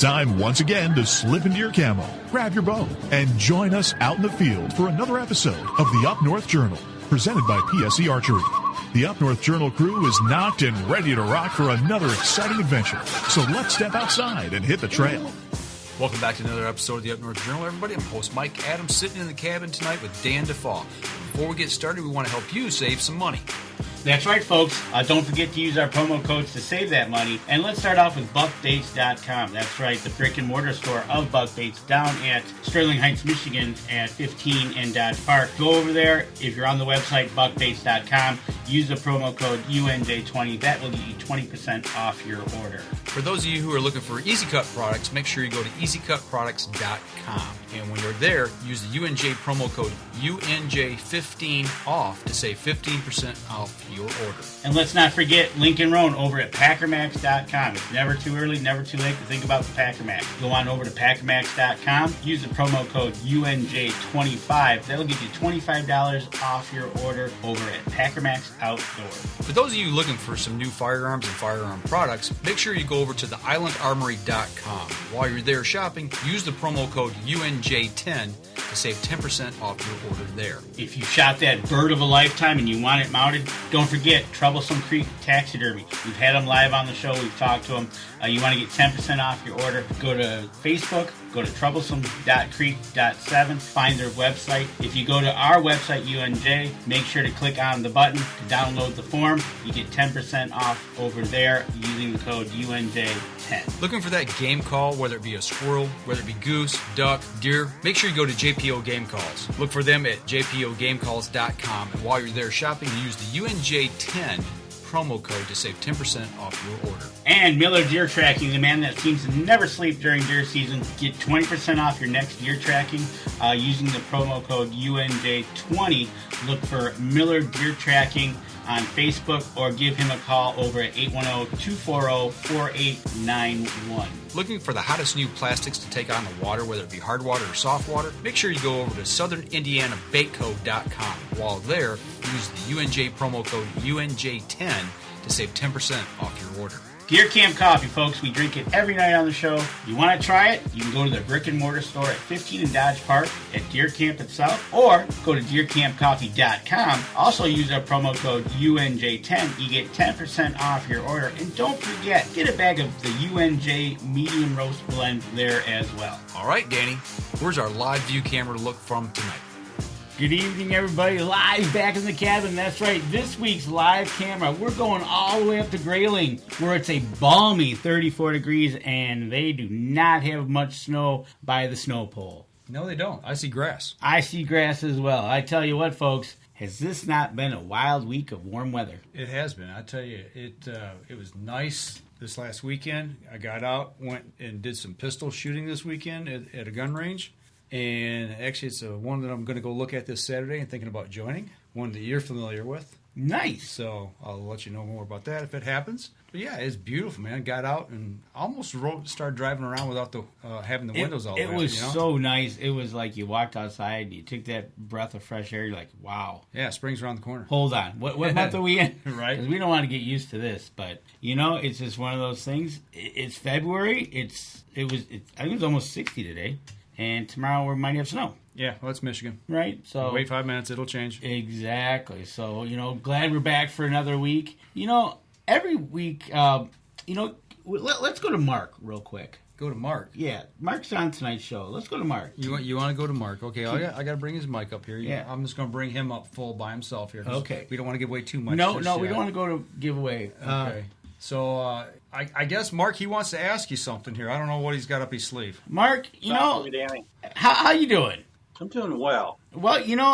time once again to slip into your camo, grab your bow, and join us out in the field for another episode of the Up North Journal, presented by PSE Archery. The Up North Journal crew is knocked and ready to rock for another exciting adventure. So let's step outside and hit the trail. Welcome back to another episode of the Up North Journal, everybody. I'm host Mike Adams, sitting in the cabin tonight with Dan DeFaw. Before we get started, we want to help you save some money. That's right, folks. Don't forget to use our promo codes to save that money. And let's start off with buckbaits.com. That's right, the brick and mortar store of Buck Baits down at Sterling Heights, Michigan at 15 and Dodge Park. Go over there. If you're on the website, buckbaits.com, use the promo code UNJ20. That will get you 20% off your order. For those of you who are looking for Easy Cut products, make sure you go to easycutproducts.com. And when you're there, use the UNJ promo code UNJ15 off to save 15% off your order. And let's not forget Lincoln Roan over at packermax.com. It's never too early, never too late to think about the Packer Max. Go on over to packermax.com, use the promo code UNJ25. That'll get you $25 off your order over at Packer Max Outdoors. For those of you looking for some new firearms and firearm products, make sure you go over to the islandarmory.com. While you're there shopping, use the promo code UNJ10 to save 10% off your order there. If you shot that bird of a lifetime and you want it mounted, don't forget Troublesome Creek Taxidermy. We've had them live on the show. We've talked to them. You want to get 10% off your order, go to Facebook, go to troublesome.creek.7, find their website. If you go to our website, UNJ, make sure to click on the button to download the form. You get 10% off over there using the code UNJ10. Looking for that game call, whether it be a squirrel, whether it be goose, duck, deer, make sure you go to JPO Game Calls. Look for them at jpogamecalls.com, and while you're there shopping, use the UNJ10 promo code to save 10% off your order. And Miller Deer Tracking, the man that seems to never sleep during deer season. Get 20% off your next deer tracking using the promo code UNJ20. Look for Miller Deer Tracking on Facebook or give him a call over at 810-240-4891. Looking for the hottest new plastics to take on the water, whether it be hard water or soft water? Make sure you go over to southernindianabaitco.com. While there, use the UNJ promo code UNJ10 to save 10% off your order. Deer Camp Coffee, folks. We drink it every night on the show. You want to try it? You can go to the brick and mortar store at 15 and Dodge Park at Deer Camp itself, or go to deercampcoffee.com. Also use our promo code UNJ10. You get 10% off your order. And don't forget, get a bag of the UNJ medium roast blend there as well. All right, Danny, where's our live view camera to look from tonight? Good evening, everybody. Live back in the cabin. That's right. This week's live camera, we're going all the way up to Grayling, where it's a balmy 34 degrees, and they do not have much snow by the snow pole. No, they don't. I see grass. I see grass as well. I tell you what, folks, has this not been a wild week of warm weather? It has been. I tell you, it was nice this last weekend. I got out, went and did some pistol shooting this weekend at a gun range. And actually, it's one that I'm going to go look at this Saturday and thinking about joining. One that you're familiar with. Nice. So I'll let you know more about that if it happens. But yeah, it's beautiful, man. Got out and almost started driving around without having the windows all the way. It was so nice. It was like you walked outside, you took that breath of fresh air, you're like, wow. Yeah, spring's around the corner. Hold on. What month are we in? Right. Because we don't want to get used to this. But, it's just one of those things. It's February. I think it was almost 60 today. And tomorrow we might have snow. Yeah, well, it's Michigan. Right? So wait 5 minutes, it'll change. Exactly. So, glad we're back for another week. Every week, let's go to Mark real quick. Go to Mark? Yeah, Mark's on tonight's show. Let's go to Mark. You want to go to Mark? Okay, I got to bring his mic up here. Yeah. I'm just going to bring him up full by himself here. Okay. We don't want to give away too much. No, we don't want to go to giveaway. Okay. So, I guess, Mark, he wants to ask you something here. I don't know what he's got up his sleeve. Mark, how you doing? I'm doing well. Well, you've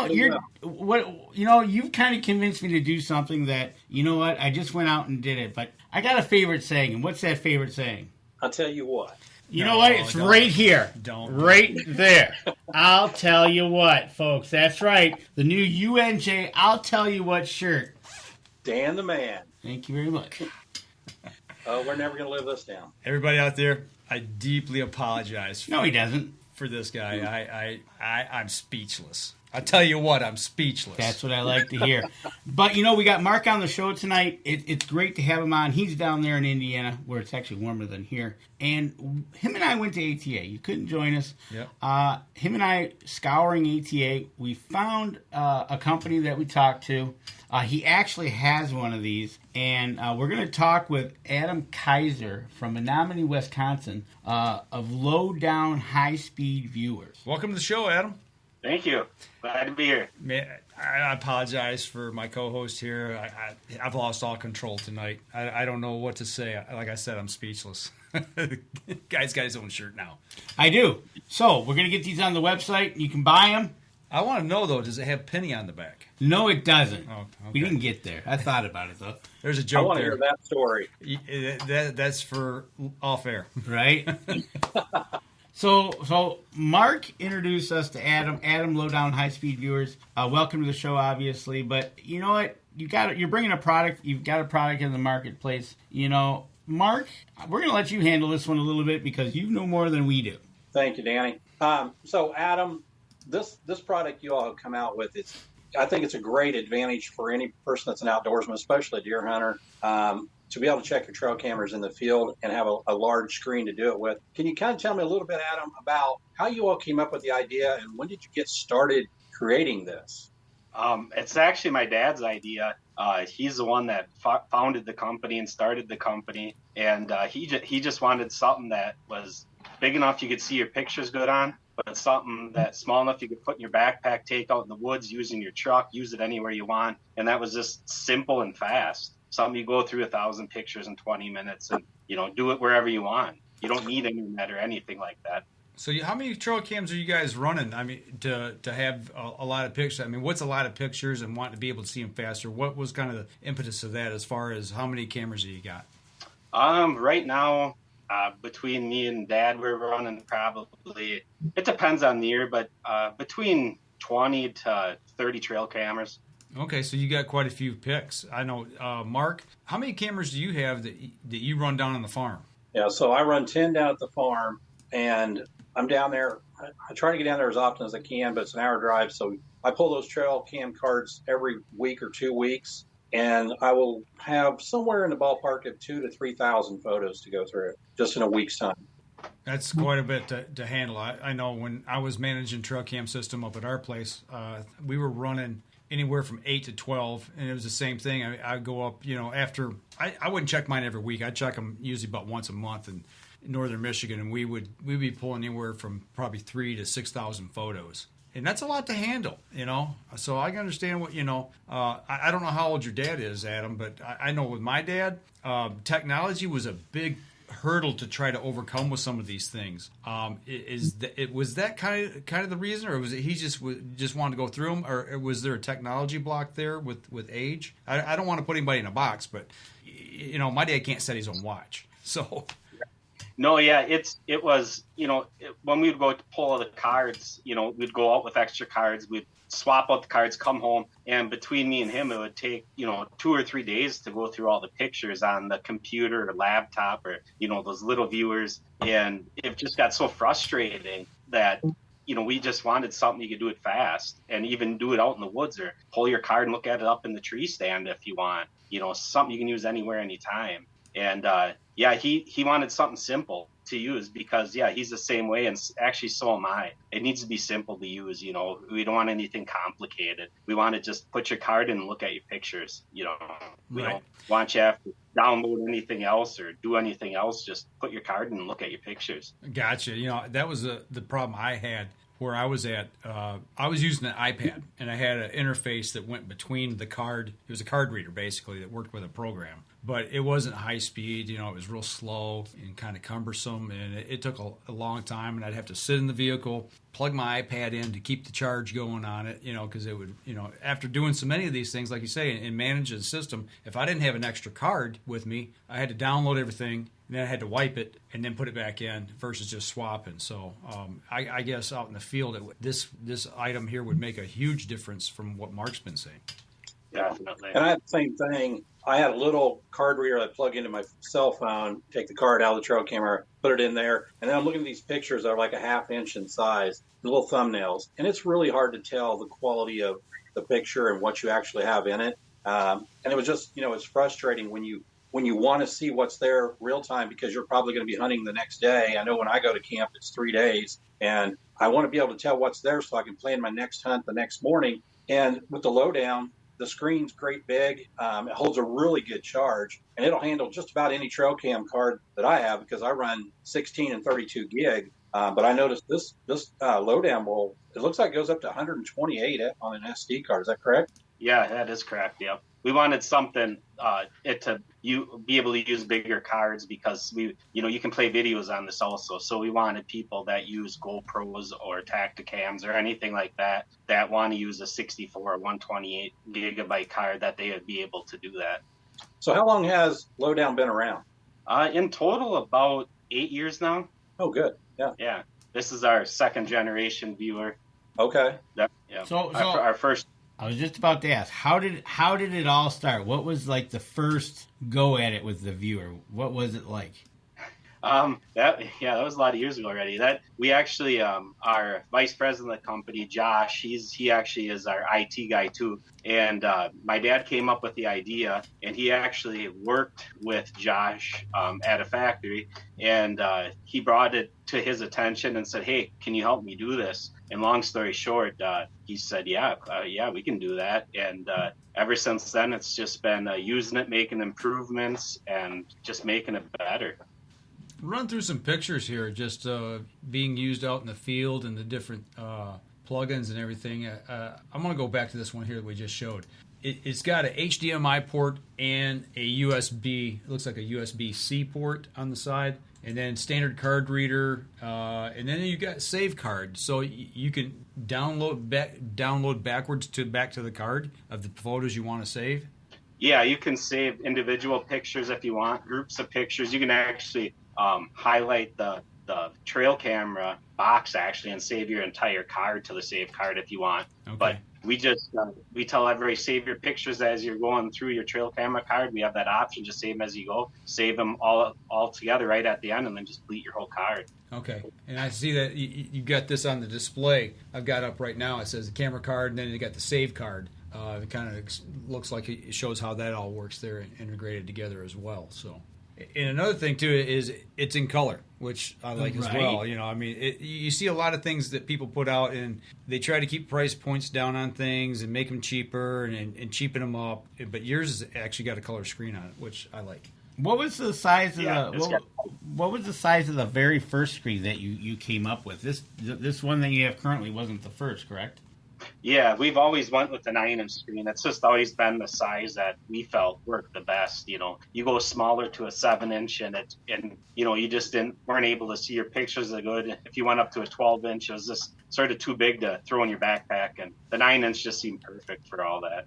kind of convinced me to do something that, I just went out and did it. But I got a favorite saying, and what's that favorite saying? I'll tell you what. You know what? It's right here. Right there. I'll tell you what, folks. That's right. The new UNJ I'll Tell You What shirt. Dan the man. Thank you very much. We're never going to live this down. Everybody out there, I deeply apologize. No, he doesn't. For this guy. I'm speechless. I tell you what, I'm speechless. That's what I like to hear. But, we got Mark on the show tonight. It's great to have him on. He's down there in Indiana, where it's actually warmer than here. And him and I went to ATA. You couldn't join us. Yep. Him and I, scouring ATA, we found a company that we talked to. He actually has one of these. And we're going to talk with Adam Kaiser from Menominee, Wisconsin, of Lowdown High-Speed Viewers. Welcome to the show, Adam. Thank you. Glad to be here. Man, I apologize for my co-host here. I've lost all control tonight. I don't know what to say. Like I said, I'm speechless. Guy's got his own shirt now. I do. So we're going to get these on the website. You can buy them. I want to know, though, does it have Penny on the back? No, it doesn't. Oh, okay. We didn't get there. I thought about it, though. There's a I joke want to there. hear that story. That's for off air. Right? So Mark introduced us to Adam Lowdown High Speed Viewers. Welcome to the show, obviously. But you know what? You're bringing a product. You've got a product in the marketplace. Mark, we're going to let you handle this one a little bit because you know more than we do. Thank you, Danny. So, Adam, this product you all have come out with, I think it's a great advantage for any person that's an outdoorsman, especially a deer hunter, to be able to check your trail cameras in the field and have a large screen to do it with. Can you kind of tell me a little bit, Adam, about how you all came up with the idea and when did you get started creating this? It's actually my dad's idea. He's the one that founded the company and started the company, and he just wanted something that was big enough you could see your pictures good on, but something that's small enough you could put in your backpack, take out in the woods, use in your truck, use it anywhere you want, and that was just simple and fast. Something you go through 1,000 pictures in 20 minutes and, do it wherever you want. You don't need internet or anything like that. So how many trail cams are you guys running? I mean, to have a lot of pictures. I mean, what's a lot of pictures and wanting to be able to see them faster? What was kind of the impetus of that as far as how many cameras have you got? Right now, between me and Dad, we're running probably, it depends on the year, but between 20 to 30 trail cameras. Okay, so you got quite a few picks. I know, Mark, how many cameras do you have that you run down on the farm? Yeah, so I run 10 down at the farm, and I'm down there. I try to get down there as often as I can, but it's an hour drive, so I pull those trail cam cards every week or 2 weeks, and I will have somewhere in the ballpark of 2,000 to 3,000 photos to go through just in a week's time. That's quite a bit to handle. I know when I was managing trail cam system up at our place, we were running anywhere from 8 to 12, and it was the same thing. I'd go up, after I wouldn't check mine every week. I'd check them usually about once a month in northern Michigan, and we'd be pulling anywhere from probably 3,000 to 6,000 photos, and that's a lot to handle, So I can understand what I don't know how old your dad is, Adam, but I know with my dad, technology was a big hurdle to try to overcome with some of these things. Was that kind of the reason, or was it he just wanted to go through them, or was there a technology block there with age? I don't want to put anybody in a box, but my dad can't set his own watch, so. No, yeah, it was, when we would go to pull the cards, we'd go out with extra cards, we'd swap out the cards, come home, and between me and him, it would take, 2 or 3 days to go through all the pictures on the computer or laptop or, those little viewers. And it just got so frustrating that, we just wanted something you could do it fast and even do it out in the woods or pull your card and look at it up in the tree stand if you want, something you can use anywhere, anytime. And, he wanted something simple to use because, he's the same way. And actually, so am I. It needs to be simple to use. We don't want anything complicated. We want to just put your card in and look at your pictures. We don't want you to have to download anything else or do anything else. Just put your card in and look at your pictures. Gotcha. That was the problem I had where I was at. I was using an iPad, and I had an interface that went between the card. It was a card reader, basically, that worked with a program. But it wasn't high speed, it was real slow and kind of cumbersome, and it took a long time, and I'd have to sit in the vehicle, plug my iPad in to keep the charge going on it, because it would, after doing so many of these things, like you say, and managing the system, if I didn't have an extra card with me, I had to download everything, and then I had to wipe it and then put it back in versus just swapping. So I guess out in the field, this item here would make a huge difference from what Mark's been saying. Definitely. And I had the same thing. I had a little card reader I plug into my cell phone, take the card out of the trail camera, put it in there, and then I'm looking at these pictures that are like a half inch in size, little thumbnails, and it's really hard to tell the quality of the picture and what you actually have in it. And it was just, it's frustrating when you want to see what's there real time because you're probably going to be hunting the next day. I know when I go to camp, it's 3 days, and I want to be able to tell what's there so I can plan my next hunt the next morning. And with the Lowdown, the screen's great big. It holds a really good charge, and it'll handle just about any trail cam card that I have because I run 16 and 32 gig. But I noticed this Lowdown it looks like it goes up to 128 on an SD card. Is that correct? Yeah, that is correct. Yep. We wanted something you be able to use bigger cards because you can play videos on this also. So we wanted people that use GoPros or Tacticams or anything like that want to use a 64 or 128 gigabyte card that they would be able to do that. So how long has Lowdown been around? In total, about 8 years now. Oh, good. Yeah. Yeah. This is our second generation viewer. Okay. Yeah. So our first. I was just about to ask, how did it all start? What was like the first go at it with the viewer? What was it like? That was a lot of years ago already. That we actually, our vice president of the company, Josh, he actually is our IT guy too. And my dad came up with the idea, and he actually worked with Josh at a factory, and he brought it to his attention and said, "Hey, can you help me do this?" And long story short, he said, "Yeah, we can do that." And ever since then, it's just been using it, making improvements, and just making it better. Run through some pictures here, just being used out in the field and the different plugins and everything. I'm going to go back to this one here that we just showed. It's got an HDMI port and a USB. It looks like a USB-C port on the side, and then standard card reader, and then you got save card, so you can download backwards back to the card of the photos you want to save. Yeah, you can save individual pictures if you want, groups of pictures. You can actually highlight the trail camera box actually and save your entire card to the save card if you want. Okay. But we just we tell everybody save your pictures as you're going through your trail camera card. We have that option, just save them as you go, save them all together right at the end, and then just delete your whole card. Okay, and I see that you got this on the display I've got up right now. It says the camera card, and then you got the save card. It kind of looks like it shows how that all works there, integrated together as well. So, and another thing too is it's in color, which I like as well. You see a lot of things that people put out, and they try to keep price points down on things and make them cheaper and cheapen them up. But yours has actually got a color screen on it, which I like. What was the size of what was the size of the very first screen that you came up with? This one that you have currently wasn't the first, correct? Yeah, we've always went with the 9-inch screen. It's just always been the size that we felt worked the best. You go smaller to a 7-inch, and you just weren't able to see your pictures as good. If you went up to a 12-inch, it was just sort of too big to throw in your backpack, and the 9-inch just seemed perfect for all that.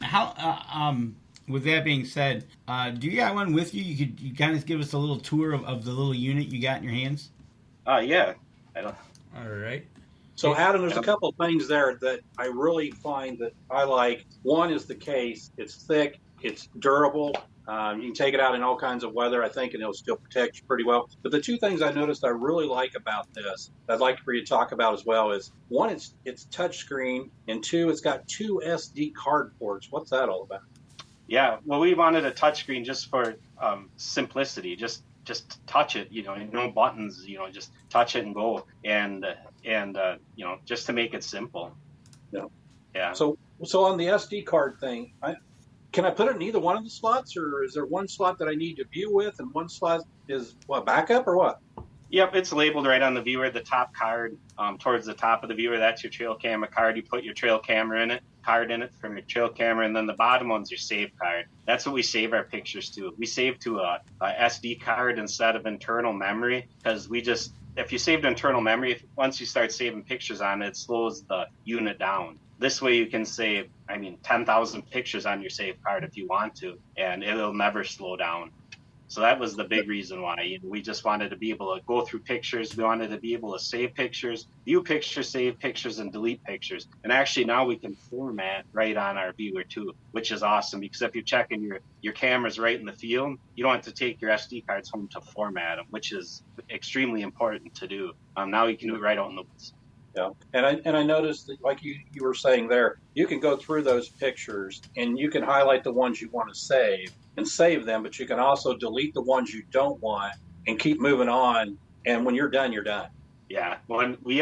How with that being said, do you got one with you? You kind of give us a little tour of the little unit you got in your hands. Yeah. All right. So, Adam, there's a couple of things there that I really find that I like. One is the case. It's thick. It's durable. You can take it out in all kinds of weather, I think, and it'll still protect you pretty well. But the two things I noticed I really like about this, I'd like for you to talk about as well, is one, it's touchscreen, and two, it's got 2 SD card ports. What's that all about? Yeah, well, we wanted a touchscreen just for simplicity, just touch it, no buttons, just touch it and go, and just to make it simple. Yeah. So on the SD card thing, can I put it in either one of the slots, or is there one slot that I need to view with, and one slot is backup or what? Yep, it's labeled right on the viewer, the top card, towards the top of the viewer. That's your trail camera card. You put your trail camera card in it from your trail camera, and then the bottom one's your save card. That's what we save our pictures to. We save to a SD card instead of internal memory, because if you saved internal memory, once you start saving pictures on it, it slows the unit down. This way you can save, 10,000 pictures on your save card if you want to, and it'll never slow down. So that was the big reason why. We just wanted to be able to go through pictures. We wanted to be able to save pictures, view pictures, save pictures, and delete pictures. And actually now we can format right on our viewer too, which is awesome, because if you're checking your cameras right in the field, you don't have to take your SD cards home to format them, which is extremely important to do. Now you can do it right out in the woods. Yeah, and I noticed that, like you were saying there, you can go through those pictures and you can highlight the ones you want to save them, but you can also delete the ones you don't want and keep moving on. And when you're done, you're done. Yeah, when we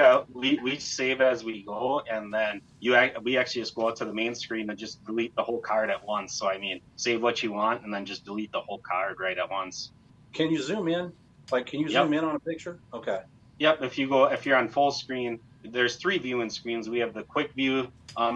save as we go, and then we actually just go out to the main screen and just delete the whole card at once. So save what you want and then just delete the whole card right at once. Can you zoom in? Can you zoom in on a picture? Okay. Yep. If you're on full screen, there's 3 viewing screens. We have the quick view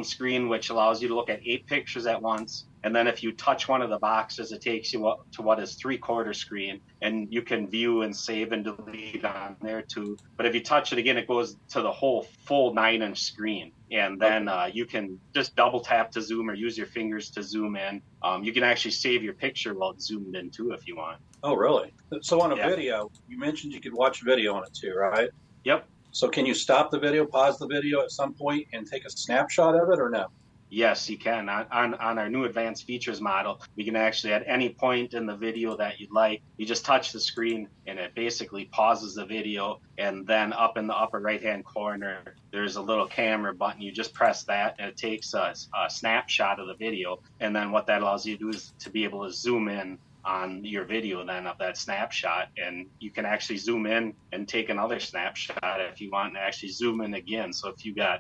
screen, which allows you to look at 8 pictures at once. And then if you touch one of the boxes, it takes you up to what is 3/4 screen, and you can view and save and delete on there too. But if you touch it again, it goes to the whole full 9-inch screen. And then you can just double tap to zoom or use your fingers to zoom in. You can actually save your picture while it's zoomed in too if you want. Oh, really? So on a video, you mentioned you could watch video on it too, right? Yep. So can you stop the video, pause the video at some point, and take a snapshot of it, or no? Yes, you can. On our new advanced features model, we can actually, at any point in the video that you'd like, you just touch the screen and it basically pauses the video. And then up in the upper right-hand corner, there's a little camera button. You just press that and it takes a snapshot of the video. And then what that allows you to do is to be able to zoom in on your video then of that snapshot, and you can actually zoom in and take another snapshot if you want, and actually zoom in again. So if you got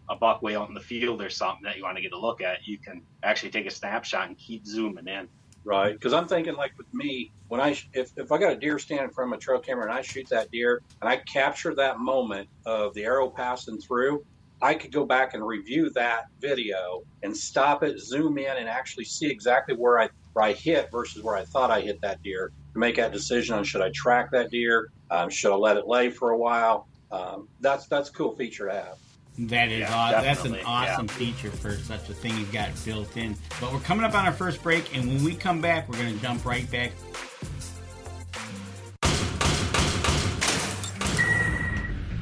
a buck way out in the field or something that you want to get a look at, you can actually take a snapshot and keep zooming in. Right, because I'm thinking, like with me, when if I got a deer standing in front of a trail camera and I shoot that deer and I capture that moment of the arrow passing through, I could go back and review that video and stop it, zoom in, and actually see exactly where I hit versus where I thought I hit that deer, to make that decision on should I track that deer, should I let it lay for a while. That's a cool feature to have. That is awesome. That's an awesome feature for such a thing you've got built in. But we're coming up on our first break, and when we come back, we're going to jump right back.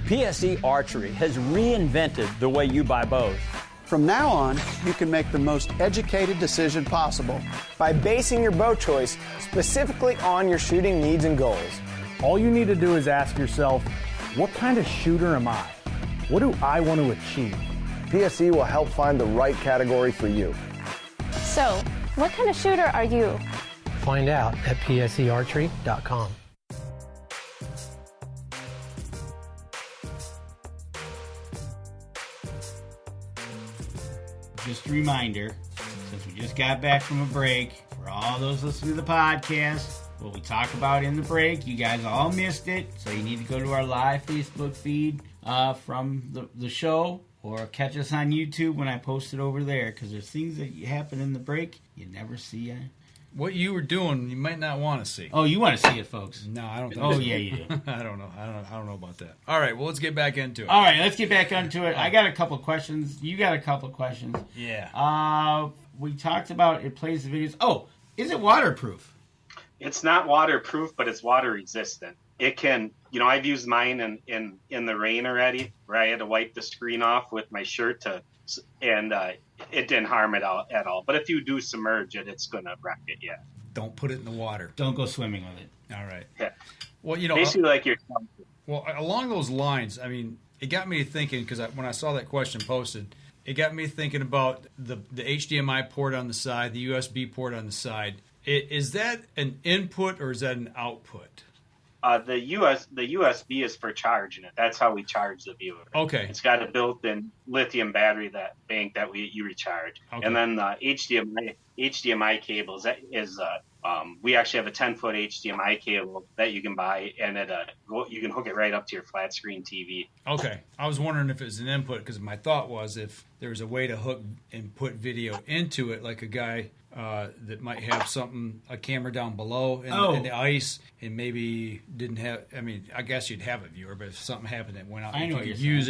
PSE Archery has reinvented the way you buy bows. From now on, you can make the most educated decision possible by basing your bow choice specifically on your shooting needs and goals. All you need to do is ask yourself, what kind of shooter am I? What do I want to achieve? PSE will help find the right category for you. So, what kind of shooter are you? Find out at psearchery.com. Just a reminder, since we just got back from a break, for all those listening to the podcast, what we talk about in the break, you guys all missed it, so you need to go to our live Facebook feed from the show, or catch us on YouTube when I post it over there, because there's things that happen in the break you never see. What you were doing, you might not want to see. Oh, you want to see it, folks? No, I don't think so. so. Yeah, you do. I don't know. I don't know about that. All right, well, let's get back into it. All right, let's get back into it. I got a couple questions. You got a couple questions. Yeah. We talked about it plays the videos. Oh, is it waterproof? It's not waterproof, but it's water resistant. It can, I've used mine in the rain already, where I had to wipe the screen off with my shirt and it didn't harm it at all. But if you do submerge it, it's going to wreck it, yeah. Don't put it in the water. Don't go swimming with it. All right. Yeah. Well, basically like your... Well, along those lines, I mean, it got me thinking, because when I saw that question posted, it got me thinking about the HDMI port on the side, the USB port on the side. Is that an input or is that an output? The USB is for charging it. That's how we charge the viewer. Okay. It's got a built-in lithium battery bank that you recharge. Okay. And then the HDMI cables is we actually have a 10-foot HDMI cable that you can buy, and you can hook it right up to your flat screen TV. Okay. I was wondering if it was an input, because my thought was if there was a way to hook and put video into it, like a guy that might have a camera down below in the ice, and maybe didn't have. I mean, I guess you'd have a viewer, but if something happened that went out, you could use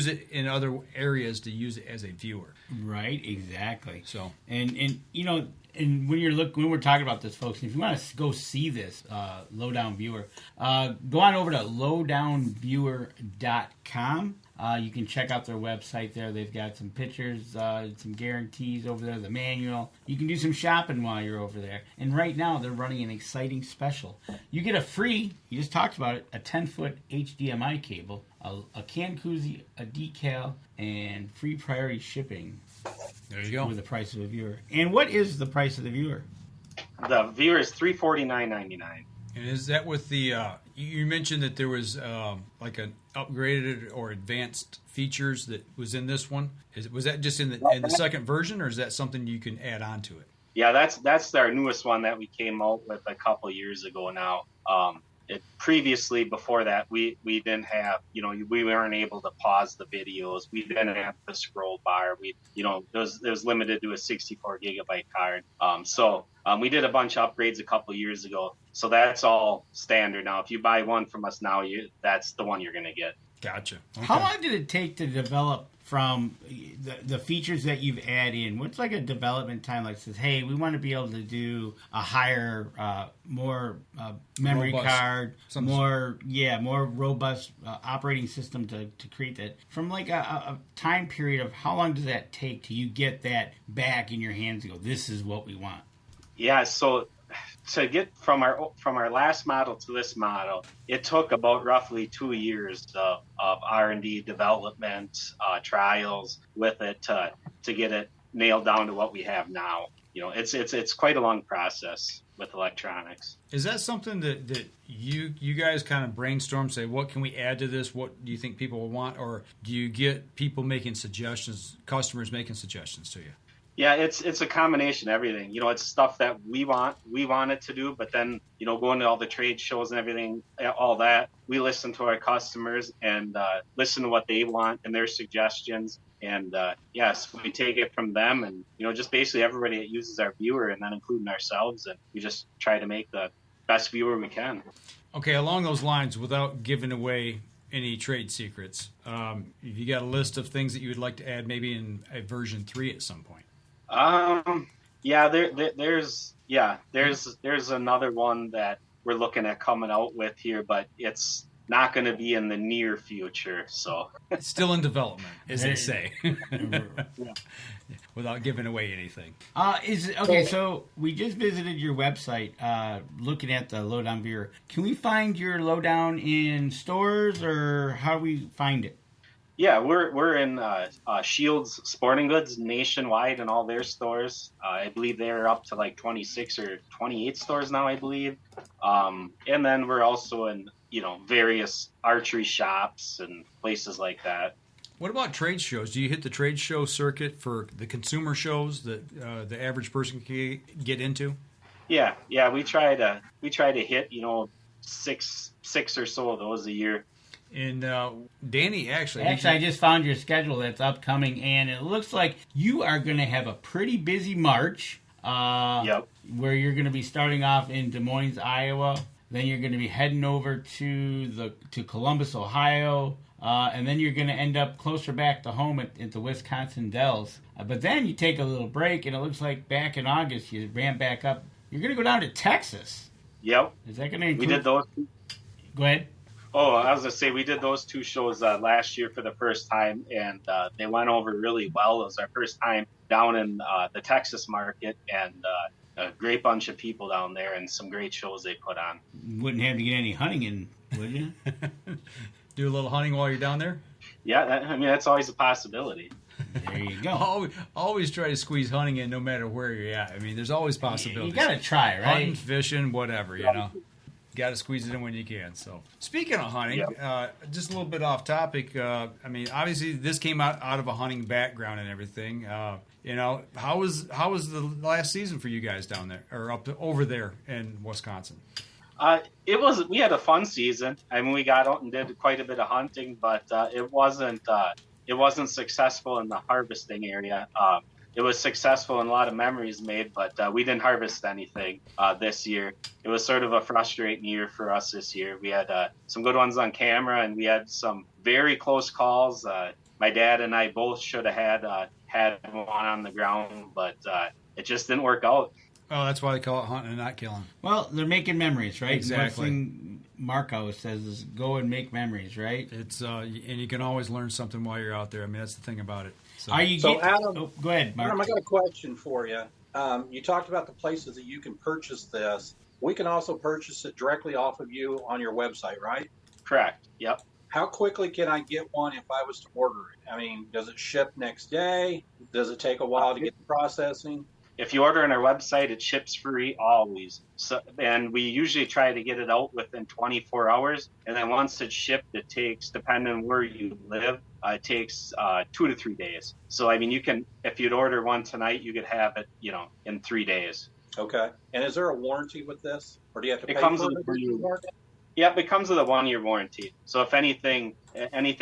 it in other areas to use it as a viewer. Right. Exactly. So and And when we're talking about this, folks, if you want to go see this Lowdown Viewer, go on over to lowdownviewer.com. You can check out their website there. They've got some pictures, some guarantees over there, the manual. You can do some shopping while you're over there. And right now, they're running an exciting special. You get a free, you just talked about it, a 10-foot HDMI cable, a can koozie, a decal, and free priority shipping. There you go. With the price of a viewer. And what is the price of the viewer? The viewer is $349.99. And is that with the? You mentioned that there was like an upgraded or advanced features that was in this one. Was that just in the second version, or is that something you can add on to it? Yeah, that's our newest one that we came out with a couple years ago now. Previously, before that, we didn't have, we weren't able to pause the videos. We didn't have the scroll bar. It was limited to a 64 gigabyte card. So we did a bunch of upgrades a couple years ago. So that's all standard now. If you buy one from us now, that's the one you're going to get. Gotcha. Okay. How long did it take to develop from the features that you've added in? What's like a development time? Like says, hey, we want to be able to do a higher, more memory robust card, more robust operating system to create that. From like a time period of how long does that take till you get that back in your hands and go, this is what we want? Yeah, so to get from our last model to this model, it took about roughly 2 years of R&D development, trials with it to get it nailed down to what we have now. It's quite a long process with electronics. Is that something that you guys kind of brainstorm, say, what can we add to this? What do you think people will want? Or do you get people making suggestions, customers making suggestions to you? Yeah, it's a combination of everything. It's stuff that we want it to do, but then, going to all the trade shows and everything, all that, we listen to our customers and listen to what they want and their suggestions. And yes, we take it from them and, just basically everybody that uses our viewer and then including ourselves. And we just try to make the best viewer we can. Okay, along those lines, without giving away any trade secrets, you got a list of things that you would like to add maybe in a version 3 at some point? There's another one that we're looking at coming out with here, but it's not going to be in the near future. So it's still in development, as they say, without giving away anything. So we just visited your website, looking at the Lowdown Viewer. Can we find your Lowdown in stores, or how do we find it? Yeah, we're in Shields Sporting Goods nationwide in all their stores. I believe they're up to like 26 or 28 stores now, I believe. And then we're also in, various archery shops and places like that. What about trade shows? Do you hit the trade show circuit for the consumer shows that the average person can get into? Yeah, we try to hit, six or so of those a year. And Danny, actually, I just found your schedule that's upcoming, and it looks like you are going to have a pretty busy March. Yep. Where you're going to be starting off in Des Moines, Iowa. Then you're going to be heading over to Columbus, Ohio, and then you're going to end up closer back to home at the Wisconsin Dells. But then you take a little break, and it looks like back in August you ramp back up. You're going to go down to Texas. Yep. Is that going to include? We did those. Go ahead. Oh, I was going to say, we did those 2 shows last year for the first time, and they went over really well. It was our first time down in the Texas market, and a great bunch of people down there and some great shows they put on. Wouldn't have to get any hunting in, would you? Do a little hunting while you're down there? Yeah, that's always a possibility. There you go. Always try to squeeze hunting in no matter where you're at. I mean, there's always possibilities. You got to try, right? Hunting, fishing, whatever, Got to squeeze it in when you can. So, speaking of hunting, just a little bit off topic. Obviously, this came out of a hunting background and everything. How was the last season for you guys down there or over there in Wisconsin? We had a fun season. I mean, we got out and did quite a bit of hunting, but it wasn't successful in the harvesting area. It was successful and a lot of memories made, but we didn't harvest anything this year. It was sort of a frustrating year for us this year. We had some good ones on camera, and we had some very close calls. My dad and I both should have had one on the ground, but it just didn't work out. Oh, that's why they call it hunting and not killing. Well, they're making memories, right? Exactly. One thing Mark always says is go and make memories, right? It's and you can always learn something while you're out there. I mean, that's the thing about it. Adam, go ahead, Mark. Adam, I got a question for you. You talked about the places that you can purchase this. We can also purchase it directly off of you on your website, right? Correct. Yep. How quickly can I get one if I was to order it? I mean, does it ship next day? Does it take a while to get the processing? If you order on our website, it ships free always. So, and we usually try to get it out within 24 hours. And then once it's shipped, it takes, depending on where you live, it takes 2 to 3 days. So, I mean, you can, if you'd order one tonight, you could have it, in 3 days. Okay. And is there a warranty with this? Or do you have to pay comes for with it? Yep, it comes with a 1-year warranty. So if anything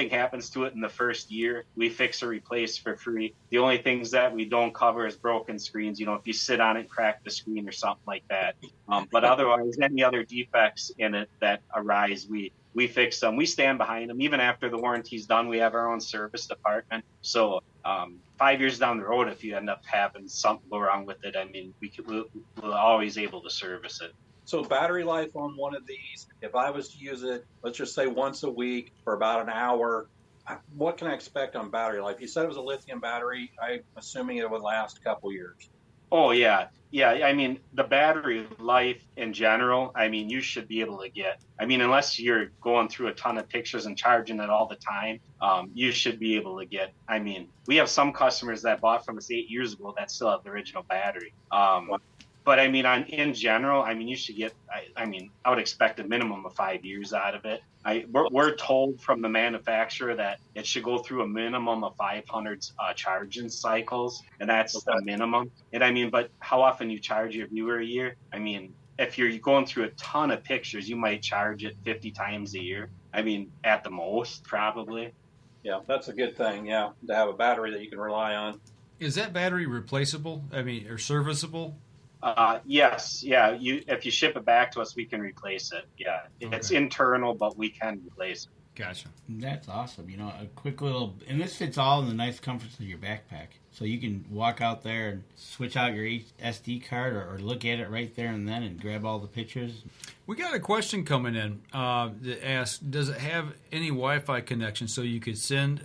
happens to it in the first year, we fix or replace for free. The only things that we don't cover is broken screens. If you sit on it, crack the screen or something like that. But otherwise, any other defects in it that arise, we fix them. We stand behind them. Even after the warranty's done, we have our own service department. So 5 years down the road, if you end up having something go wrong with it, I mean, we're always able to service it. So battery life on one of these, if I was to use it, let's just say once a week for about an hour, what can I expect on battery life? You said it was a lithium battery. I'm assuming it would last a couple years. Oh, yeah. Yeah, I mean, the battery life in general, I mean, you should be able to get, unless you're going through a ton of pictures and charging it all the time, you should be able to get, we have some customers that bought from us 8 years ago that still have the original battery. But in general, you should get, I would expect a minimum of 5 years out of it. We're told from the manufacturer that it should go through a minimum of 500 charging cycles, and that's the minimum. And but how often you charge your viewer a year? If you're going through a ton of pictures, you might charge it 50 times a year. At the most, probably. Yeah, that's a good thing, to have a battery that you can rely on. Is that battery replaceable? Or serviceable? Yes, yeah. If you ship it back to us, we can replace it. Yeah, okay. It's internal, but we can replace it. Gotcha. That's awesome. A quick little, and this fits all in the nice comforts of your backpack. So you can walk out there and switch out your SD card or look at it right there and then and grab all the pictures. We got a question coming in that asks, does it have any Wi-Fi connection so you could send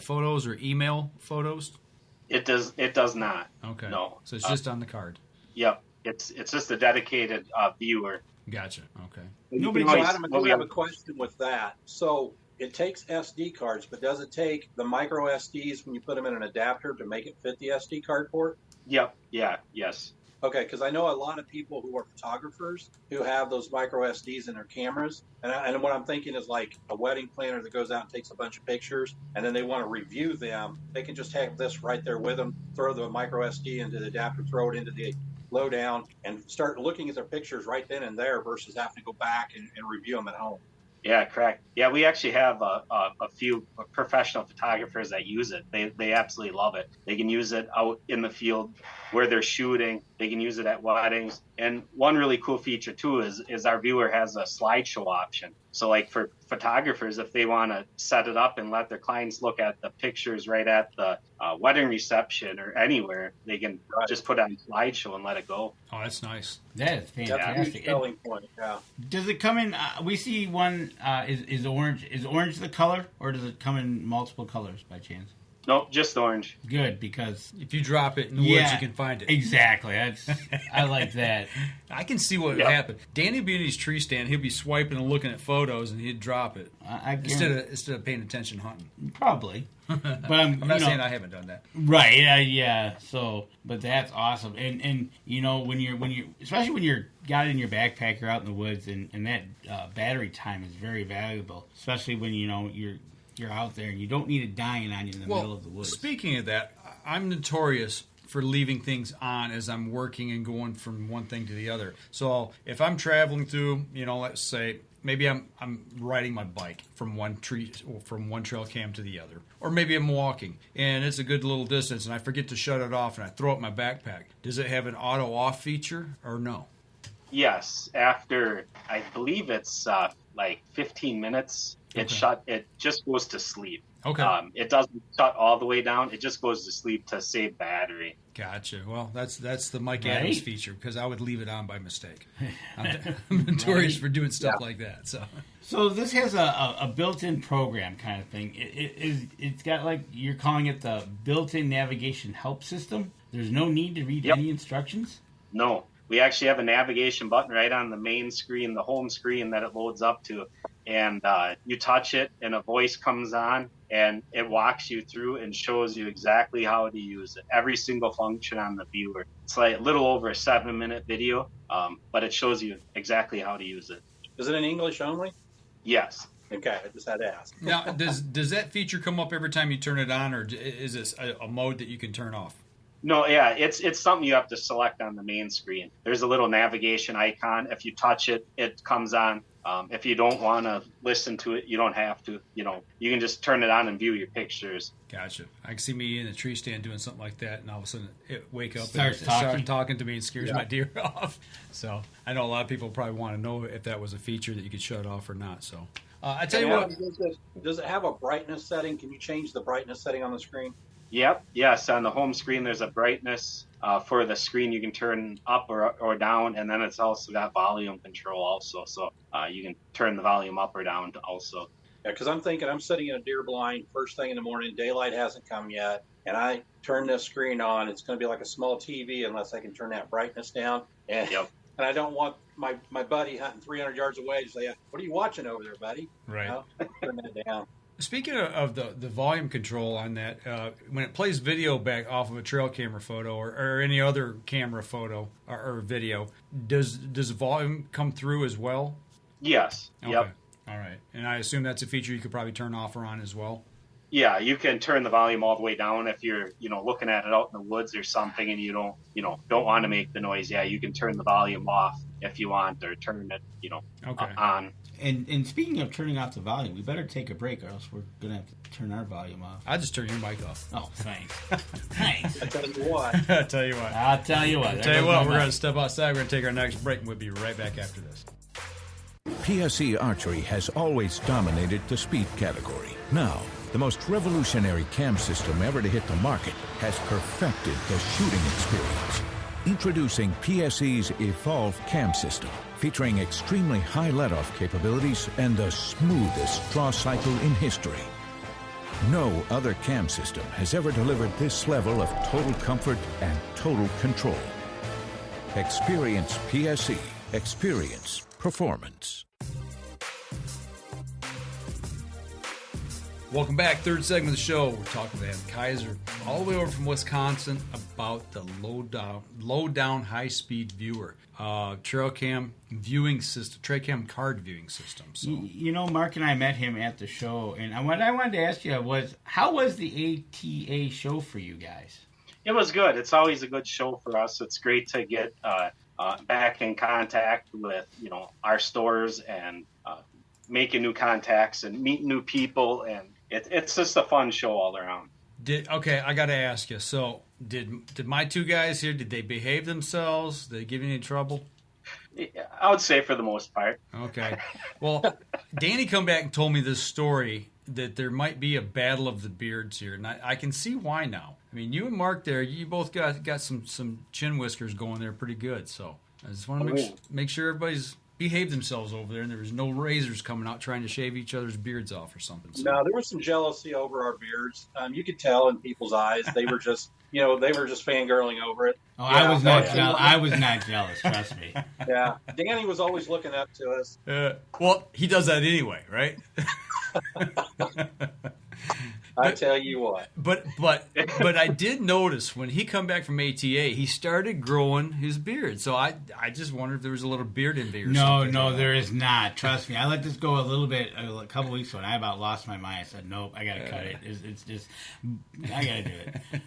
photos or email photos? It does not. Okay. No. So it's just on the card. Yep. It's just a dedicated viewer. Gotcha. Okay. Adam, I do have a question with that. So it takes SD cards, but does it take the micro SDs when you put them in an adapter to make it fit the SD card port? Yep. Yeah. Yes. Okay, because I know a lot of people who are photographers who have those micro SDs in their cameras. And what I'm thinking is like a wedding planner that goes out and takes a bunch of pictures, and then they want to review them. They can just have this right there with them, throw the micro SD into the adapter, throw it into the Lowdown, and start looking at their pictures right then and there versus having to go back and review them at home. Yeah, correct. Yeah, we actually have a few professional photographers that use it. They absolutely love it. They can use it out in the field where they're shooting. They can use it at weddings. And one really cool feature, too, is our viewer has a slideshow option. So, like, for photographers, if they want to set it up and let their clients look at the pictures right at the wedding reception or anywhere, they can just put it on slideshow and let it go. Oh, that's nice. That is fantastic. That's a huge selling point, yeah. Does it come in, we see one, is orange. Is orange the color, or does it come in multiple colors by chance? Nope, just orange. Good, because if you drop it in the woods, you can find it. Exactly. I like that. I can see what would happen. Danny would be in his tree stand. He'd be swiping and looking at photos, and he'd drop it instead of paying attention hunting. Probably. But I'm not saying I haven't done that. Right? Yeah. So, but that's awesome. And when you're especially when you're got it in your backpack, you're out in the woods, and that battery time is very valuable, especially when you're out there and you don't need it dying on you in the middle of the woods. Speaking of that, I'm notorious for leaving things on as I'm working and going from one thing to the other. So if I'm traveling through, let's say maybe I'm riding my bike from one trail cam to the other, or maybe I'm walking and it's a good little distance and I forget to shut it off and I throw it in my backpack. Does it have an auto off feature or no? Yes, after I believe it's like 15 minutes. It just goes to sleep. Okay. It doesn't shut all the way down. It just goes to sleep to save battery. Gotcha. Well, that's the Mike Adams feature, because I would leave it on by mistake. I'm notorious for doing stuff like that. So this has a built-in program kind of thing. It's got, like, you're calling it the built-in navigation help system. There's no need to read any instructions? No. We actually have a navigation button right on the main screen, the home screen that it loads up to. And you touch it, and a voice comes on, and it walks you through and shows you exactly how to use it. Every single function on the viewer. It's like a little over a 7-minute video, but it shows you exactly how to use it. Is it in English only? Yes. Okay, I just had to ask. Now, does that feature come up every time you turn it on, or is this a mode that you can turn off? No, yeah, it's something you have to select on the main screen. There's a little navigation icon. If you touch it, it comes on. If you don't want to listen to it, you don't have to. You can just turn it on and view your pictures. Gotcha. I can see me in a tree stand doing something like that, and all of a sudden it wake up Starts and start talking to me and scares my deer off. So I know a lot of people probably want to know if that was a feature that you could shut off or not. So I tell you what. Does it have a brightness setting? Can you change the brightness setting on the screen? Yep. Yes. On the home screen, there's a brightness for the screen you can turn up or down, and then it's also got volume control also. So you can turn the volume up or down also. Yeah, because I'm thinking I'm sitting in a deer blind first thing in the morning. Daylight hasn't come yet, and I turn this screen on. It's going to be like a small TV unless I can turn that brightness down. And, and I don't want my buddy hunting 300 yards away to say, "What are you watching over there, buddy?" Right. Turn that down. Speaking of the volume control on that, when it plays video back off of a trail camera photo or any other camera photo or video, does volume come through as well? Yes. Okay. Yep. All right. And I assume that's a feature you could probably turn off or on as well? Yeah, you can turn the volume all the way down if you're, looking at it out in the woods or something and you don't want to make the noise. Yeah, you can turn the volume off if you want, or turn it, on. And speaking of turning off the volume, we better take a break or else we're going to have to turn our volume off. I just turn your mic off. Oh, thanks. Thanks. I tell you what. I'll tell you what. We're going to step outside. We're going to take our next break, and we'll be right back after this. PSE Archery has always dominated the speed category. Now, the most revolutionary cam system ever to hit the market has perfected the shooting experience. Introducing PSE's Evolve Cam System, featuring extremely high let-off capabilities and the smoothest draw cycle in history. No other cam system has ever delivered this level of total comfort and total control. Experience PSE. Experience performance. Welcome back. Third segment of the show. We're talking with Adam Kaiser, all the way over from Wisconsin, about the Lowdown high-speed viewer, trail cam viewing system, trail cam card viewing system. So. Mark and I met him at the show, and what I wanted to ask you was, how was the ATA show for you guys? It was good. It's always a good show for us. It's great to get back in contact with our stores and making new contacts and meeting new people, and it's just a fun show all around. I got to ask you. So, did my two guys here? Did they behave themselves? Did they give you any trouble? I would say for the most part. Okay. Well, Danny come back and told me this story that there might be a battle of the beards here, and I can see why now. I mean, you and Mark there, you both got some chin whiskers going there pretty good. So I just want to make sure everybody's behaved themselves over there, and there was no razors coming out trying to shave each other's beards off or something. So. No, there was some jealousy over our beards. You could tell in people's eyes. They were just, fangirling over it. Oh, yeah, I was not jealous. I was not jealous. Trust me. Yeah, Danny was always looking up to us. Well, he does that anyway, right? I tell you what. But I did notice when he come back from ATA, he started growing his beard. So I just wondered if there was a little beard envy or something. No, there is not. Trust me. I let this go a little bit a couple weeks ago, and I about lost my mind. I said, nope, I got to cut it. It's just, I got to do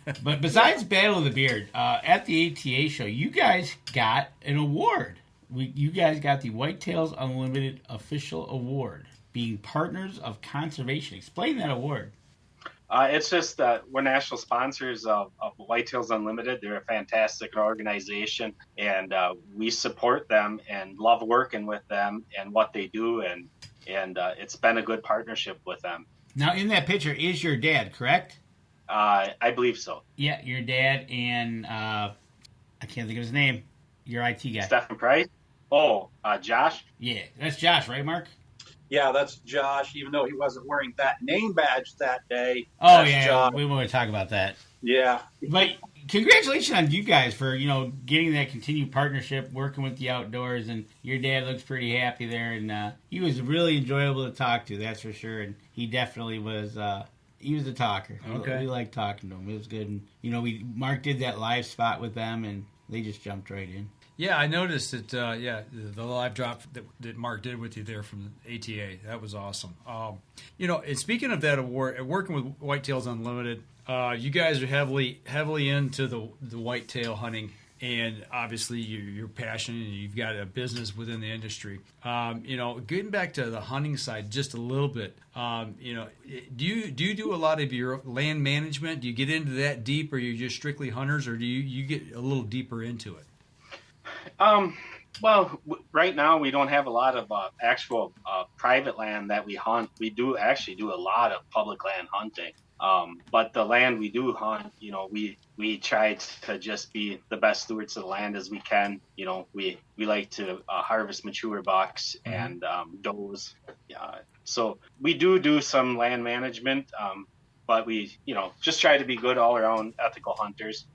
it. But besides Battle of the Beard, at the ATA show, you guys got an award. You guys got the Whitetails Unlimited Official Award, being Partners of Conservation. Explain that award. It's just that we're national sponsors of Whitetails Unlimited. They're a fantastic organization, and we support them and love working with them and what they do, and it's been a good partnership with them. Now, in that picture is your dad, correct? I believe so. Yeah, your dad and I can't think of his name. Your IT guy. Stephen Price? Oh, Josh? Yeah, that's Josh, right, Mark? Yeah, that's Josh, even though he wasn't wearing that name badge that day. Oh, That's yeah, Josh. we want to talk about that. Yeah. But congratulations on you guys for, getting that continued partnership, working with the outdoors, and your dad looks pretty happy there, and he was really enjoyable to talk to, that's for sure, and he definitely was, he was a talker. Okay. We liked talking to him. It was good, and, Mark did that live spot with them, and they just jumped right in. Yeah, I noticed that. The live drop that Mark did with you there from the ATA, that was awesome. And speaking of that award, working with Whitetails Unlimited, you guys are heavily into the whitetail hunting, and obviously you're passionate and you've got a business within the industry. Getting back to the hunting side just a little bit. Do you do a lot of your land management? Do you get into that deep, or are you just strictly hunters, or do you get a little deeper into it? Well, right now we don't have a lot of actual private land that we hunt. We do actually do a lot of public land hunting. But the land we do hunt, we try to just be the best stewards of the land as we can. We like to harvest mature bucks and does. So we do some land management, but we, just try to be good all around ethical hunters.